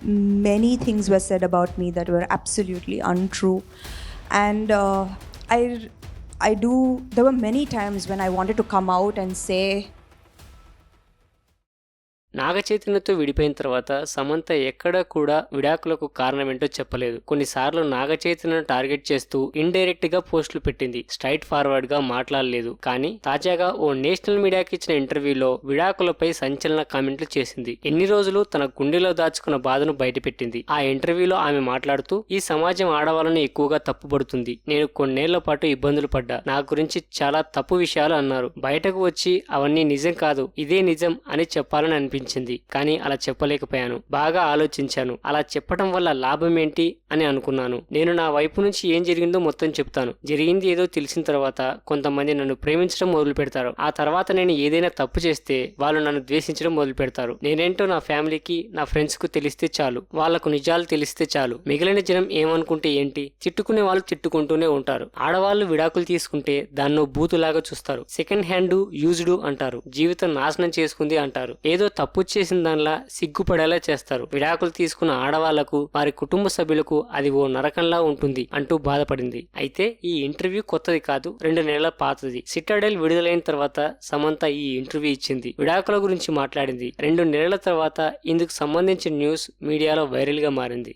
many things were said about me that were absolutely untrue. And there were many times when I wanted to come out and say, నాగచైతన్యతో విడిపోయిన తర్వాత సమంత ఎక్కడ కూడా విడాకులకు కారణమేంటో చెప్పలేదు. కొన్నిసార్లు నాగచైతన్యను target చేస్తూ indirect గా పోస్టులు పెట్టింది, స్ట్రైట్ ఫార్వర్డ్ గా మాట్లాడలేదు. కానీ తాజాగా ఓ నేషనల్ మీడియాకి ఇచ్చిన ఇంటర్వ్యూలో విడాకులపై సంచలన కామెంట్లు చేసింది. ఎన్ని రోజులు తన గుండెలో దాచుకున్న బాధను బయటపెట్టింది. ఆ ఇంటర్వ్యూలో ఆమె మాట్లాడుతూ, ఈ సమాజం ఆడవాళ్ళని ఎక్కువగా తప్పుపడుతుంది. నేను కొన్నేళ్ల పాటు ఇబ్బందులు పడ్డా. నా గురించి చాలా తప్పు విషయాలు అన్నారు. బయటకు వచ్చి అవన్నీ నిజం కాదు, ఇదే నిజం అని చెప్పాలని అనిపించింది. కానీ అలా చెప్పలేకపోయాను. బాగా ఆలోచించాను. అలా చెప్పడం వల్ల లాభం ఏంటి అని అనుకున్నాను. నేను నా వైపు నుంచి ఏం జరిగిందో మొత్తం చెప్తాను. జరిగింది ఏదో తెలిసిన తర్వాత కొంతమంది నన్ను ప్రేమించడం మొదలు పెడతారు. ఆ తర్వాత నేను ఏదైనా తప్పు చేస్తే వాళ్ళు నన్ను ద్వేషించడం మొదలు పెడతారు. నేనేంటో నా ఫ్యామిలీకి, నా ఫ్రెండ్స్ కు తెలిస్తే చాలు, వాళ్లకు నిజాలు తెలిస్తే చాలు, మిగిలిన జనం ఏమనుకుంటే ఏంటి? తిట్టుకునే వాళ్ళు తిట్టుకుంటూనే ఉంటారు. ఆడవాళ్లు విడాకులు తీసుకుంటే దాన్నో బూతులాగా చూస్తారు. సెకండ్ హ్యాండ్ యూజ్డ్ అంటారు. జీవితం నాశనం చేసుకుంది అంటారు. ఏదో తప్పు చేసిన దానిలా సిగ్గుపడేలా చేస్తారు. విడాకులు తీసుకున్న ఆడవాళ్లకు, వారి కుటుంబ సభ్యులకు అది ఓ నరకంలా ఉంటుంది అంటూ బాధపడింది. అయితే ఈ ఇంటర్వ్యూ కొత్తది కాదు, 2 నెలల పాతది. సిటాడెల్ విడుదలైన తర్వాత సమంత ఈ ఇంటర్వ్యూ ఇచ్చింది. విడాకుల గురించి మాట్లాడింది. 2 నెలల తర్వాత ఇందుకు సంబంధించిన న్యూస్ మీడియాలో వైరల్ గా మారింది.